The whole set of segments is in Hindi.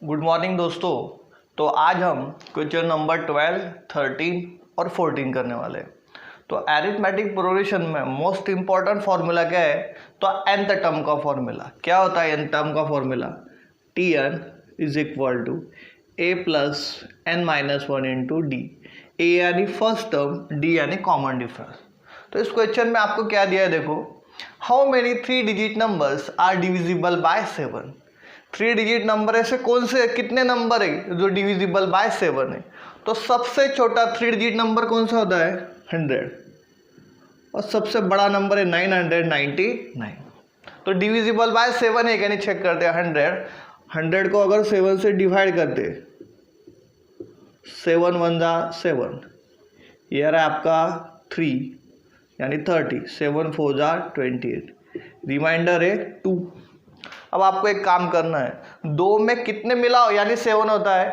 गुड मॉर्निंग दोस्तों। तो आज हम क्वेश्चन नंबर 12, 13 और 14 करने वाले हैं। तो अरिथमेटिक प्रोग्रेशन में मोस्ट इंपॉर्टेंट फॉर्मूला क्या है? तो nth टर्म का फॉर्मूला क्या होता है? nth टर्म का formula Tn is equal to a plus n minus one into d. A यानी फर्स्ट टर्म, डी यानी कॉमन डिफरेंस। तो इस क्वेश्चन में आपको क्या दिया है देखो, how many 3 digit numbers are divisible by 7। 3 digit number ऐसे कौन से कितने नंबर है जो डिविजिबल बाय 7 है? तो सबसे छोटा 3 डिजिट नंबर कौन सा होता है? 100। और सबसे बड़ा नंबर है 999। तो डिविजिबल बाय 7 है, यानी चेक करते हैं 100 को अगर 7 से डिवाइड करते, 7 1 जा 7, ये रहा आपका 3 यानी 30, 7 4 जा 28, रिमाइंडर है 2। अब आपको एक काम करना है, 2 में कितने मिलाओ यानी 7 होता है,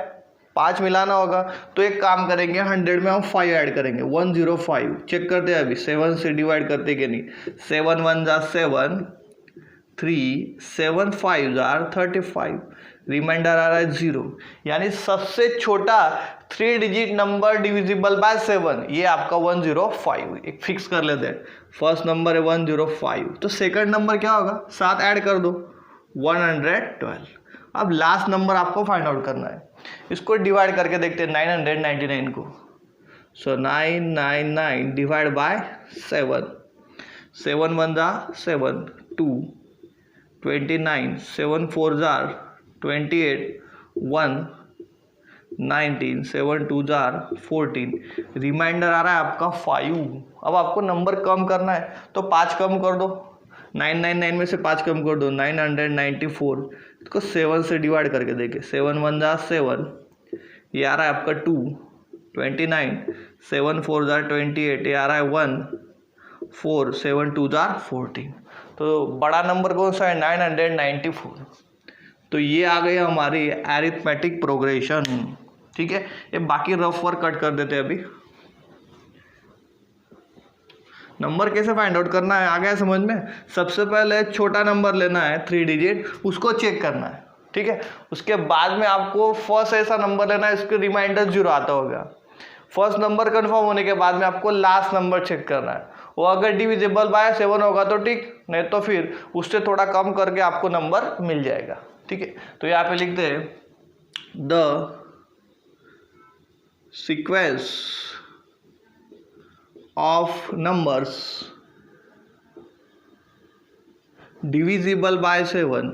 5 मिलाना होगा। तो एक काम करेंगे, 100 में हम 5 ऐड करेंगे, 105। चेक करते हैं अभी 7 से डिवाइड करते कि नहीं। 7 1 जा 7, 3 7 5 जा 35, रिमाइंडर आ रहा है 0। यानी सबसे छोटा 3 डिजिट नंबर डिविजिबल बाय 7 ये आपका 105। एक फिक्स कर लेते हैं, फर्स्ट नंबर है 105। तो सेकंड नंबर क्या होगा? 7 ऐड कर दो, 112। अब लास्ट नंबर आपको फाइंड आउट करना है। इसको डिवाइड करके देखते हैं 999 को। सो 999 डिवाइड बाय 7, 7 1 जा 7, 2 29, 7 4 जा 28, 1 19, 7 2 जा 14, रिमाइंडर आ रहा है आपका 5। अब आपको नंबर कम करना है तो 5 कम कर दो, 999 में से 5 कम कर दो, 994। इसको 7 से डिवाइड करके देखिए, 7 1 जा 7, ये आ रहा है आपका 2 29, 7 4 जा 28, ये आ रहा है 1 4, 7 2 जा 14। तो बड़ा नंबर कौन सा है? 994। तो ये आ गई हमारी अरिथमेटिक प्रोग्रेशन। ठीक है, ये बाकी रफ वर्क कट कर देते हैं अभी। नंबर कैसे फाइंड आउट करना है आ गया समझ में? सबसे पहले छोटा नंबर लेना है 3 डिजिट, उसको चेक करना है। ठीक है, उसके बाद में आपको फर्स्ट ऐसा नंबर लेना है इसके रिमाइंडर 0 आता होगा। फर्स्ट नंबर कंफर्म होने के बाद में आपको लास्ट नंबर चेक करना है, वो अगर डिविजिबल बाय 7 होगा तो ठीक, नहीं तो फिर उससे थोड़ा कम करके आपको नंबर मिल जाएगा। ठीक है, तो यहाँ पे लिखते हैं the sequence of numbers divisible by 7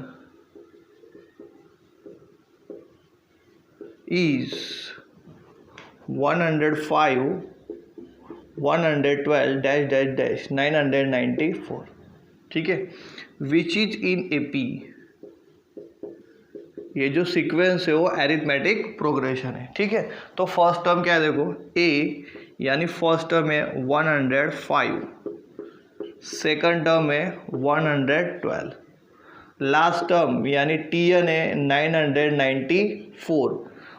is 105 112 dash dash dash 994। ठीक है, विच इज इन AP। ये जो सीक्वेंस है वो अरिथमेटिक प्रोग्रेशन है। ठीक है, तो फर्स्ट टर्म क्या है देखो, A यानी फर्स्ट टर्म है 105, सेकंड टर्म है 112, लास्ट टर्म यानी Tn है 994,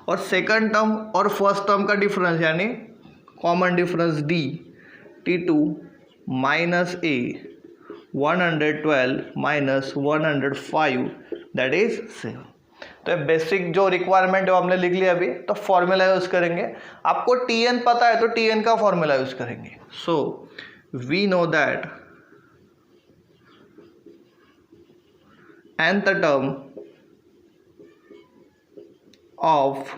और सेकंड टर्म और फर्स्ट टर्म का डिफरेंस यानी common difference D, T2 minus A, 112 minus 105 that is 7। तो बेसिक जो रिक्वायरमेंट है वो हमने लिख लिया अभी। तो फॉर्मूला यूज करेंगे, आपको Tn पता है तो Tn का फॉर्मूला यूज करेंगे। So we know that nth term of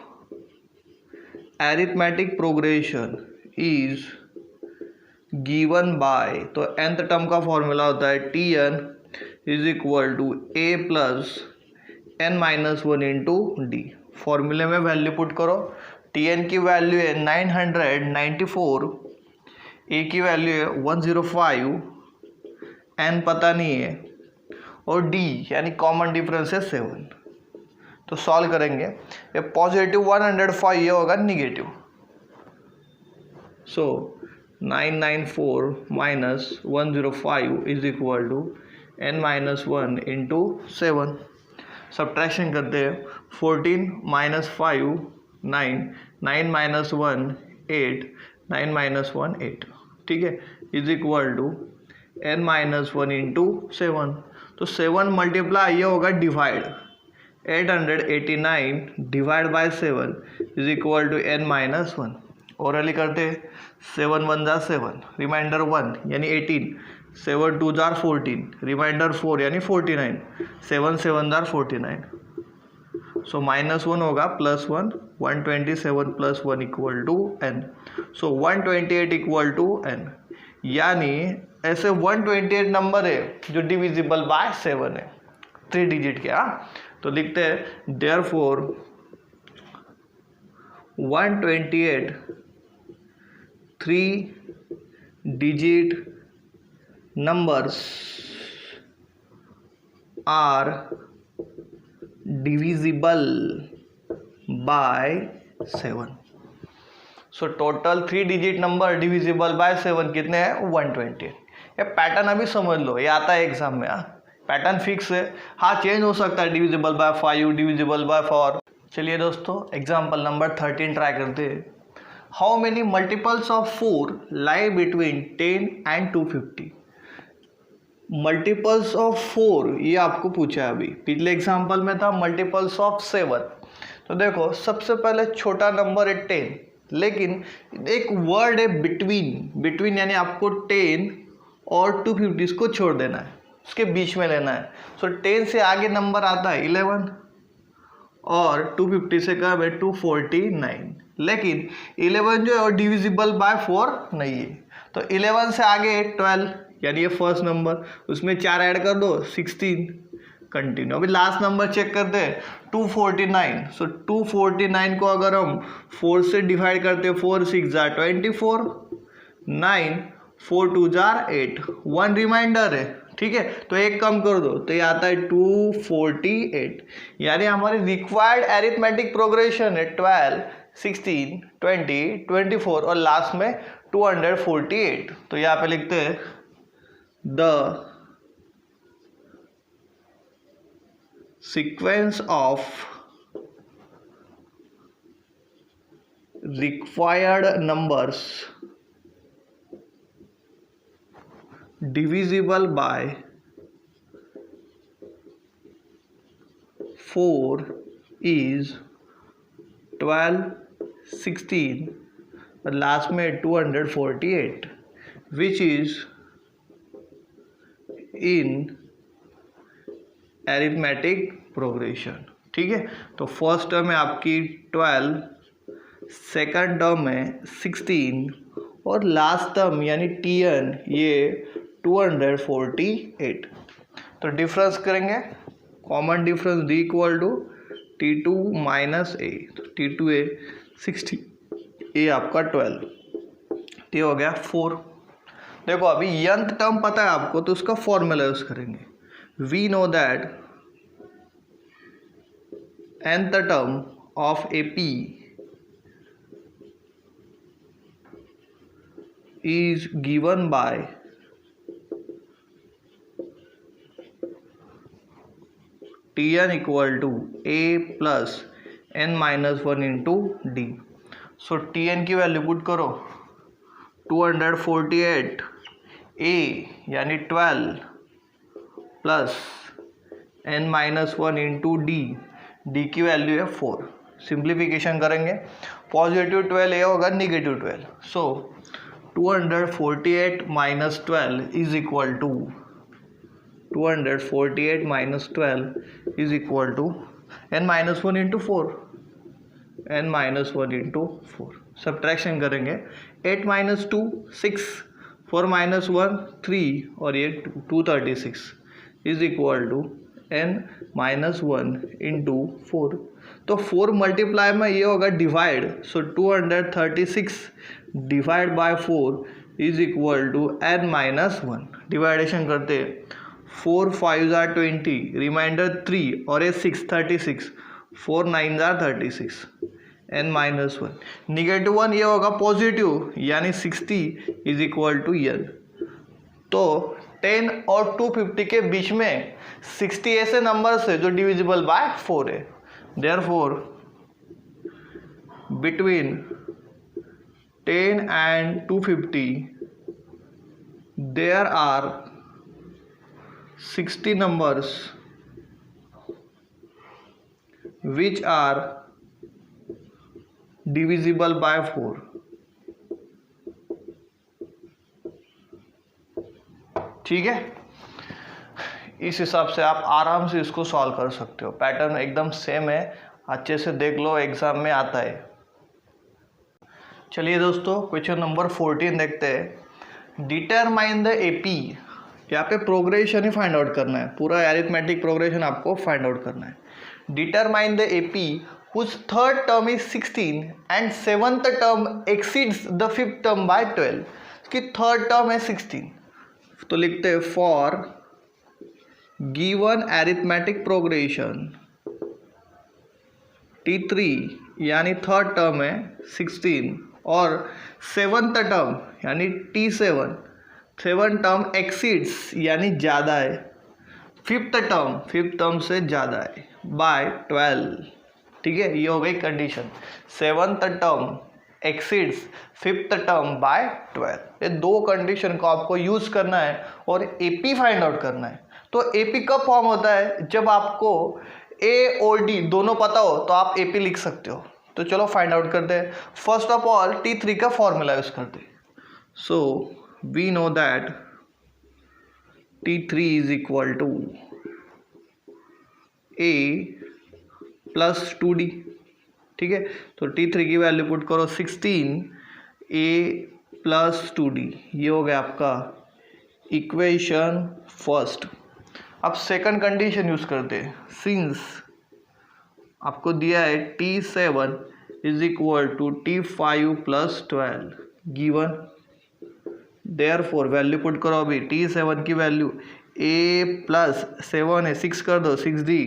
arithmetic progression is given by, तो nth टर्म का फॉर्मूला होता है Tn is equal to A plus n minus 1 into D. फॉर्मूले में वैल्यू पुट करो, Tn की वैल्यू है 994, A की वैल्यू है 105, n पता नहीं है, और D यानी कॉमन डिफरेंस है 7। तो सॉल्व करेंगे, ये पॉजिटिव 105 ये होगा negative. So 994 minus 105 is equal to n minus 1 into 7। Subtraction करते हैं, 14 माइनस 5 9, 9 माइनस 1 8, 9 माइनस 1 8। ठीक है, is equal to n minus 1 into 7। तो 7 मल्टीप्लाई ये होगा divide, 889 divide by 7 is equal to n minus 1। ओरली करते 7 1 जार 7, रिमाइंडर 1 यानी 18, 7 2 जार 14, रिमाइंडर 4 यानी 49, 7 7 जार 49। सो माइनस 1 होगा plus 1, 127 plus 1 equal to n। So 128 equal to n, यानी ऐसे 128 नंबर है जो डिविजिबल बाय 7 है, 3 डिजिट के। तो लिखते हैं therefore 128 3 digit numbers are divisible by 7। So total 3 digit number divisible by 7 कितने हैं? 128। ये पैटर्न अभी समझ लो, ये आता है एग्जाम में। पैटर्न फिक्स है, हाँ चेंज हो सकता है, डिविजिबल बाय 5, डिविजिबल बाय 4। चलिए दोस्तों एग्जाम्पल नंबर 13 ट्राई करते हैं। How many multiples of 4 lie between 10 and 250? Multiples of 4 ये आपको पूछा है अभी, पिछले एग्जाम्पल में था मल्टीपल्स ऑफ 7। तो देखो सबसे पहले छोटा नंबर है 10, लेकिन एक वर्ड है बिटवीन। बिटवीन यानी आपको 10 और 250 इसको छोड़ देना है, उसके बीच में लेना है। सो 10 से आगे नंबर आता है 11 और 250 से कम है 249, लेकिन 11 जो है वो डिविजिबल बाय 4 नहीं है। तो 11 से आगे 12 यानी ये फर्स्ट नंबर, उसमें 4 ऐड कर दो 16, कंटिन्यू। अभी लास्ट नंबर चेक करते हैं 249। सो 249 को अगर हम 4 से डिवाइड करते हैं, 4 6 जार 24, 9 4 2 जार 8, 1 रिमाइंडर है, ठीक है। तो एक कम कर दो तो ये आता है 248, यानी हमारी रिक्वायर्ड एरिथमेटिक प्रोग्रेशन है 12 16 20 24 और लास्ट में 248। तो यहाँ पे लिखते हैं the sequence of required numbers divisible by 4 is 12 16 और लास्ट में 248, which is in arithmetic progression, ठीक है। तो फर्स्ट टर्म है आपकी 12, सेकंड टर्म है 16 और लास्ट टर्म यानी TN ये 248। तो डिफरेंस करेंगे, common difference D equal to T2 minus A। तो T2 है 60, A आपका 12, ये हो गया 4। देखो अभी यंथ टर्म पता है आपको, तो उसका फॉर्मूला यूज करेंगे। We know that nth term of AP is given by Tn equal to A plus n minus 1 into D। So Tn की वैल्यू पुट करो 248 A यानी 12 plus n minus 1 into D की वैल्यू है 4। सिंप्लीफिकेशन करेंगे, पॉजिटिव 12 A होगा negative 12। So 248 minus 12 is equal to 248 minus 12 is equal to n minus 1 into 4, n minus 1 into 4। Subtraction करेंगे 8 माइनस 2 6, 4 माइनस 1 3 और ये 236 is equal to n minus 1 into 4। तो 4 मल्टीप्लाई में ये होगा divide, so 236 divide by 4 is equal to n minus 1। Division करते हैं 4 5 जार 20, रिमाइंडर 3 और ये 6 36, 4 9 जार 36, n माइनस 1। निगेटिव 1 ये होगा पॉजिटिव यानी 60 इज इक्वल टू n। तो 10 और 250 के बीच में 60 ऐसे नंबर्स है जो डिविजिबल बाय 4 है। Therefore between 10 and 250 there are 60 numbers which are divisible by 4। ठीक है, इस हिसाब से आप आराम से इसको सॉल्व कर सकते हो। पैटर्न एकदम सेम है, अच्छे से देख लो, एग्जाम में आता है। चलिए दोस्तों, क्वेश्चन नंबर 14 देखते हैं। Determine the AP. यहाँ पे प्रोग्रेशन ही फाइंड आउट करना है, पूरा एरिथमेटिक प्रोग्रेशन आपको फाइंड आउट करना है। Determine the AP whose third term is 16 and seventh term exceeds the fifth term by 12। इसकी थर्ड टर्म है 16, तो लिखते हैं for given arithmetic progression T3 यानी थर्ड टर्म है 16 और सेवन्थ टर्म यानी T7 सेवन टर्म एक्सीड्स यानी ज़्यादा है फिफ्थ टर्म से ज़्यादा है बाय 12। ठीक है, ये हो गई condition. Seventh term exceeds fifth term by 12। ये दो कंडीशन को आपको यूज करना है और एपी फाइंड आउट करना है। तो एपी कब फॉर्म होता है? जब आपको ए और डी दोनों पता हो तो आप एपी लिख सकते हो। तो चलो फाइंड आउट करते हैं। फर्स्ट ऑफ ऑल T3 का फॉर्मूला यूज करते हैं। So we know that T3 is equal to A plus 2D। ठीक है, तो T3 की वैल्यू पुट करो 16 A प्लस 2D। ये हो गया आपका इक्वेशन फर्स्ट। अब सेकंड कंडीशन यूज करते हैं। सिंस आपको दिया है T7 is equal to T5 plus 12 given, therefore value put करो। अभी T7 की वैल्यू A प्लस 7 है, 6 कर दो 6D,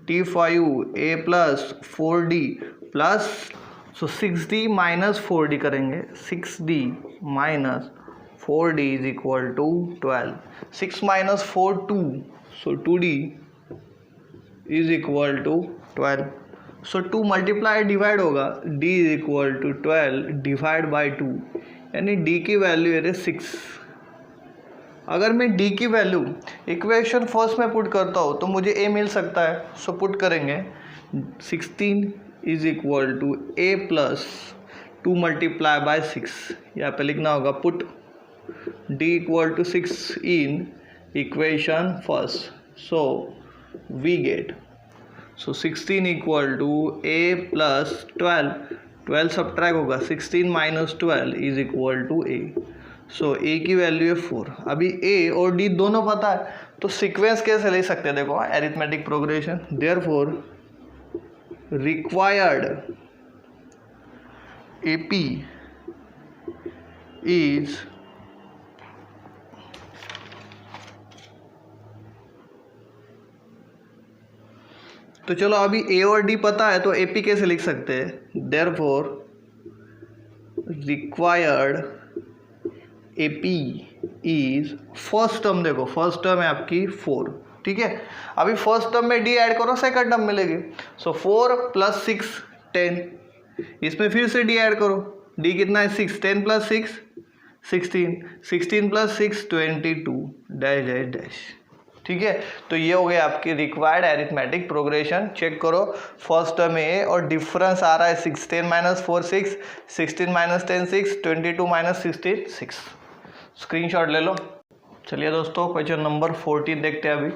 T5 A plus 4D plus, so 6D minus 4D करेंगे, 6D minus 4D is equal to 12। 6 minus 4 2, so 2D is equal to 12। So 2 multiply divide होगा, D is equal to 12 divide by 2, यानी D की वैल्यू है 6। अगर मैं D की वैल्यू इक्वेशन फर्स्ट में पुट करता हूँ तो मुझे A मिल सकता है। सो पुट करेंगे 16 is equal to A plus 2 multiply by 6। यहाँ पे लिखना होगा put D equal to 6 in equation first. So we get, so 16 equal to A plus 12 subtract होगा, 16 minus 12 is equal to A। So A की वैल्यू है 4। अभी A और D दोनों पता है, तो सीक्वेंस कैसे ले सकते हैं? देखो arithmetic progression, therefore required AP is तो चलो अभी A और D पता है तो AP कैसे लिख सकते हैं? Therefore required AP is first term, देखो फर्स्ट टर्म है आपकी 4। ठीक है, अभी फर्स्ट टर्म में D ऐड करो, सेकंड टर्म मिलेगी। सो 4 प्लस 6 10, इसमें फिर से D ऐड करो, D कितना है 6, 10 plus 6 16, 16 plus 6 22 dash dash dash. ठीक है, तो ये हो गया आपकी रिक्वायर्ड एरिथमेटिक प्रोग्रेशन। चेक करो फर्स्ट टर्म ए और डिफरेंस आ रहा है 6, 10 माइनस 4 6, 16 माइनस 10 6, 22 माइनस 16 6। स्क्रीनशॉट ले लो। चलिए दोस्तों, क्वेश्चन नंबर 14 देखते हैं अभी।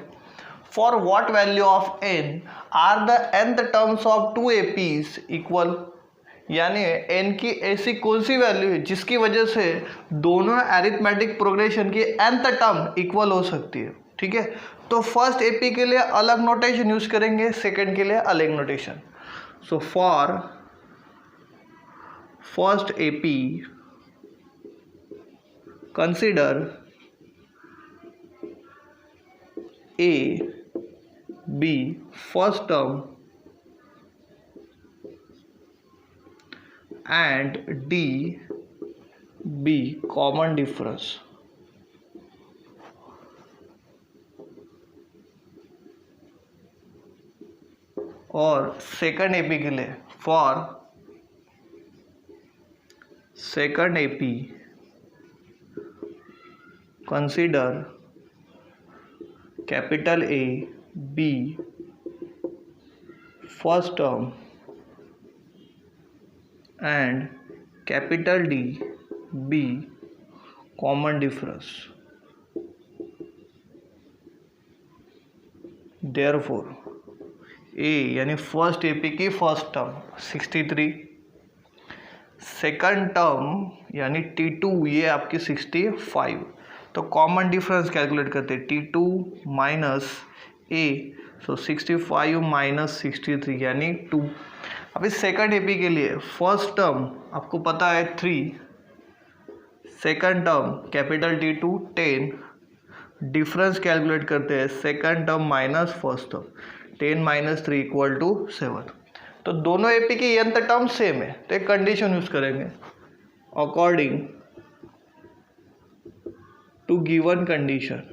For what value of n are the nth terms of 2 APs equal, यानी n की ऐसी कौन सी वैल्यू है जिसकी वजह से दोनों एरिथमेटिक प्रोग्रेशन की nth टर्म इक्वल हो सकती है। ठीक है, तो फर्स्ट AP के लिए अलग नोटेशन यूज करेंगे, सेकंड के लिए अलग notation. So for first AP consider A B first term and D B common difference। और सेकंड AP के लिए for second AP consider capital A B first term and capital D B common difference. Therefore A यानी फर्स्ट एपी की फर्स्ट टर्म 63, सेकंड टर्म यानी T2 ये आपकी 65। तो कॉमन डिफरेंस कैलकुलेट करते हैं T2 माइनस ए, सो 65 माइनस 63 यानी 2। अब इस सेकंड एपी के लिए फर्स्ट टर्म आपको पता है 3, second term capital T2 10, difference calculate करते हैं second term minus first term, 10 minus 3 equal to 7। तो दोनों एपी की nth टर्म सेम है, तो एक कंडीशन यूज करेंगे according to given condition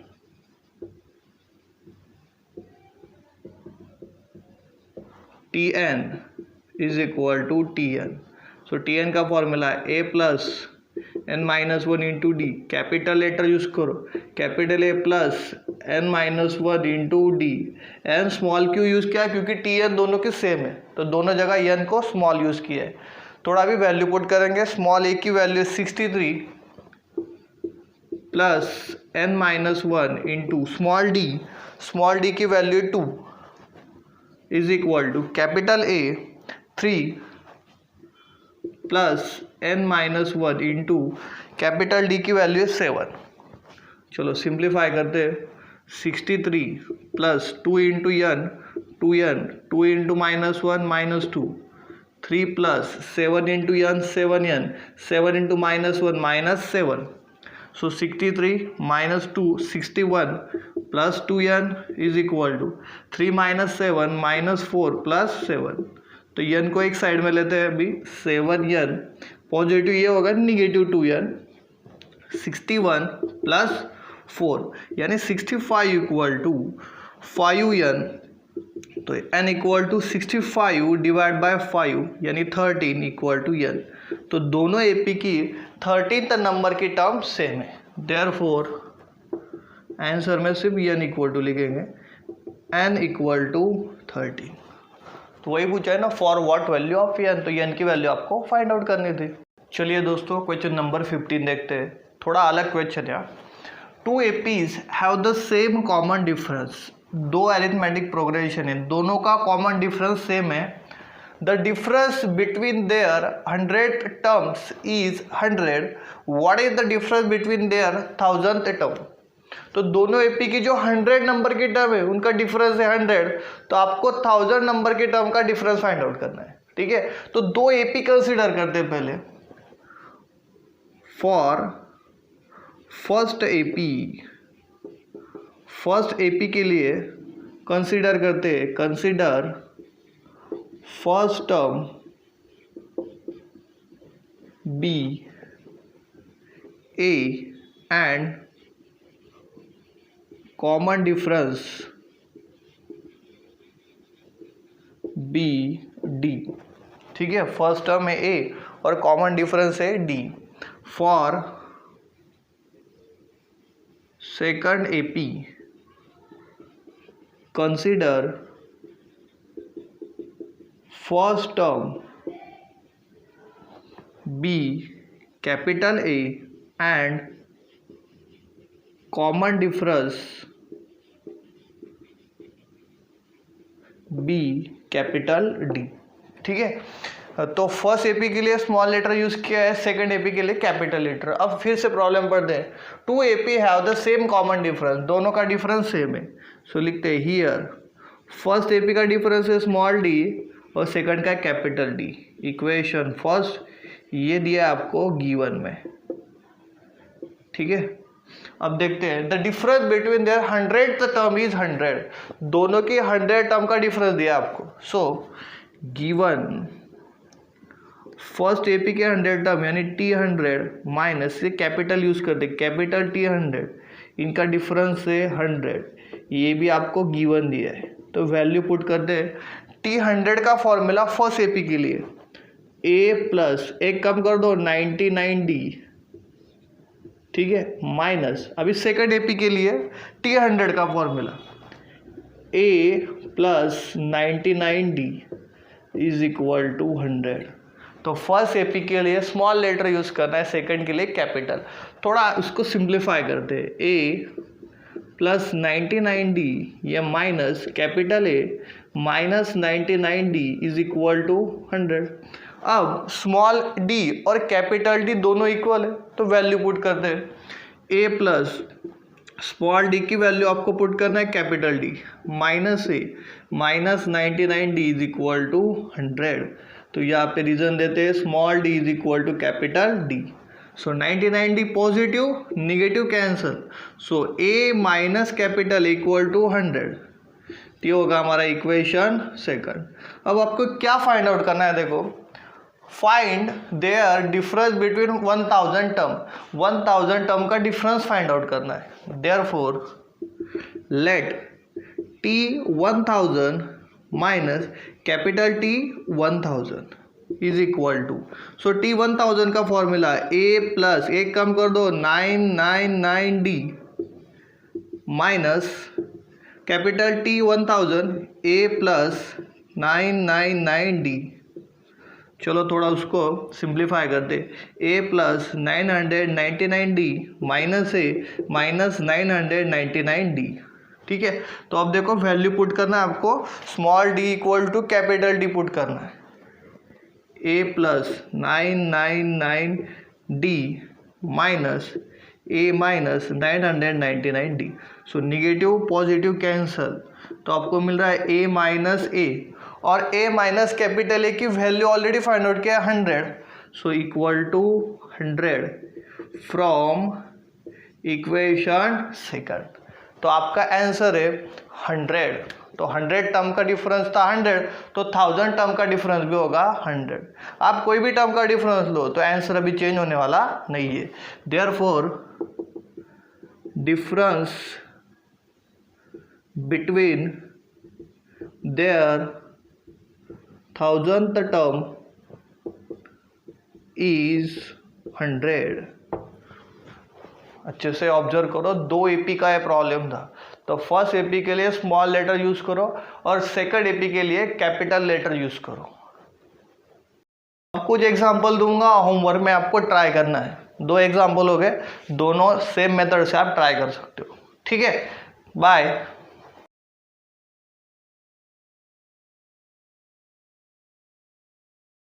Tn is equal to Tn। So Tn का फॉर्मूला है a plus n minus 1 into D, capital letter use करो, capital A plus n minus 1 into D, and small Q use किया क्योंकि Tn दोनों की सेम है, तो दोनों जगह n को स्मॉल यूज़ किया है। थोड़ा भी वैल्यू पुट करेंगे, स्मॉल ए की value 63 plus n minus 1 into small D की value 2 is equal to capital A 3 plus n minus 1 into capital D की वैल्यू 7। चलो सिंप्लीफाई करते हैं, 63 plus 2 into n 2 into minus 1 minus 2, 3 plus 7 into n 7n, 7 into minus 1 minus 7। So 63 minus 2 61 plus 2n is equal to 3 minus 7 minus 4 plus 7। तो n को एक साइड में लेते हैं अभी, 7n पॉजिटिव ये होगा निगेटिव 2n, 61 प्लस 4 यानी 65 इक्वल टू 5n। तो n equal to 65 divide by 5 यानी 13 इक्वल टू n। तो दोनों एपी की 13th नंबर की टर्म सेम है, देयरफॉर आंसर में सिर्फ n इक्वल टू लिखेंगे, n इक्वल टू 13। तो वही पूछा है ना, for what value of n, तो n की वैल्यू आपको फाइंड आउट करनी थी। चलिए दोस्तों क्वेश्चन नंबर 15 देखते हैं, थोड़ा अलग क्वेश्चन है। 2 APs have the same common difference, दो अरिथमेटिक प्रोग्रेशन है, दोनों का कॉमन डिफरेंस सेम है। The difference between their 100 terms is 100, what is the difference between their 1000th term. तो दोनों एपी की जो 100 नंबर की टर्म है उनका डिफरेंस है 100, तो आपको 1000 नंबर की टर्म का डिफरेंस फाइंड आउट करना है, ठीक है। तो दो एपी कंसीडर करते हैं पहले। फॉर फर्स्ट एपी के लिए कंसीडर करते हैं, consider first term be A and common difference be D, ठीक है। फर्स्ट टर्म है ए और कॉमन डिफरेंस है D. For second AP consider first term be capital A and common difference be capital D, ठीक है। तो फर्स्ट एपी के लिए स्मॉल लेटर यूज किया है, सेकंड एपी के लिए कैपिटल लेटर। अब फिर से प्रॉब्लम पढ़ते हैं। 2 AP have the same common difference, दोनों का डिफरेंस सेम है। सो लिखते हैं हियर फर्स्ट एपी का डिफरेंस है स्मॉल डी और सेकंड का कैपिटल डी। इक्वेशन फर्स्ट ये दिया आपको गिवन में, ठीक है। अब देखते हैं, the difference between their 100th term is 100, दोनों की 100 टर्म का डिफरेंस दिया आपको। सो गिवन फर्स्ट एपी के 100 टर्म यानी T100 माइनस से कैपिटल यूज करते, कैपिटल T100, इनका डिफरेंस है 100, ये भी आपको गिवन दिया है। तो वैल्यू पुट करते हैं। T100 का फॉर्मूला फर्स्ट एपी के लिए a प्लस एक कम कर दो 99D, ठीक है, माइनस अभी सेकंड एपी के लिए T100 का formula a plus 99D is equal to 100। तो फर्स्ट एपी के लिए स्मॉल लेटर यूज़ करना है, सेकंड के लिए कैपिटल। थोड़ा उसको सिंप्लीफाई करते हैं, ए प्लस 99D या minus capital A minus 99D is equal to 100। अब स्मॉल डी और कैपिटल डी दोनों इक्वल है तो वैल्यू पुट करते हैं। ए प्लस स्मॉल डी की वैल्यू आपको पुट करना है capital D minus A minus 99D is equal to 100। तो यहाँ पे रीजन देते हैं small D is equal to capital D. So 99D positive negative cancel, so A minus capital equal to 100। ये होगा हमारा इक्वेशन सेकंड। अब आपको क्या फाइंड आउट करना है, देखो find their difference between 1000 term. 1000 term का डिफरेंस फाइंड आउट करना है। Therefore let T 1000 minus capital T 1000 is equal to, so T 1000 का फॉर्मूला ए प्लस एक कम कर दो 999D माइनस कैपिटल टी 1000 ए प्लस 999D। चलो थोड़ा उसको सिंप्लीफाई करते, ए plus 999D minus A minus 999D। ठीक है, तो अब देखो वैल्यू पुट करना है आपको, small D equal to capital D put करना है। A plus 999D minus A minus 999D। So negative positive cancel, तो आपको मिल रहा है ए माइनस ए, और ए माइनस कैपिटल ए की वैल्यू ऑलरेडी फाइंड आउट किया 100। So equal to 100 from equation second. तो आपका आंसर है 100। तो 100 टर्म का डिफरेंस था 100, तो 1000 टर्म का डिफरेंस भी होगा 100। आप कोई भी टर्म का डिफरेंस लो तो आंसर अभी चेंज होने वाला नहीं है। Therefore difference between their 1000th term is 100। अच्छे से ऑब्जर्व करो, 2 एपी का ये प्रॉब्लम था। तो फर्स्ट एपी के लिए स्मॉल लेटर यूज करो और सेकंड एपी के लिए कैपिटल लेटर यूज करो। अब कुछ एग्जांपल दूंगा, होमवर्क में आपको ट्राई करना है। 2 एग्जांपल हो गए, दोनों सेम मेथड से आप ट्राई कर सकते हो। ठीक है, बाय।